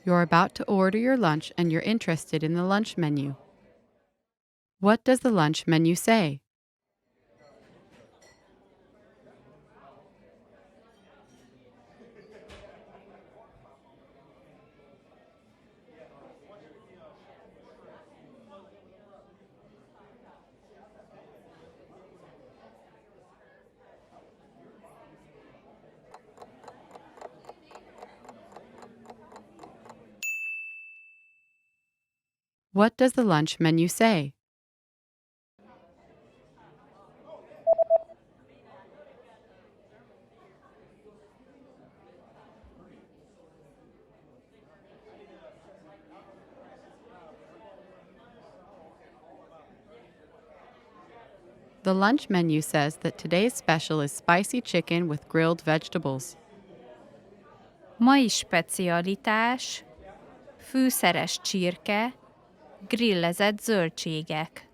You're about to order your lunch and you're interested in the lunch menu. What does the lunch menu say? What does the lunch menu say? The lunch menu says that today's special is spicy chicken with grilled vegetables. Mai specialitás, fűszeres csirke, grillezett zöldségek.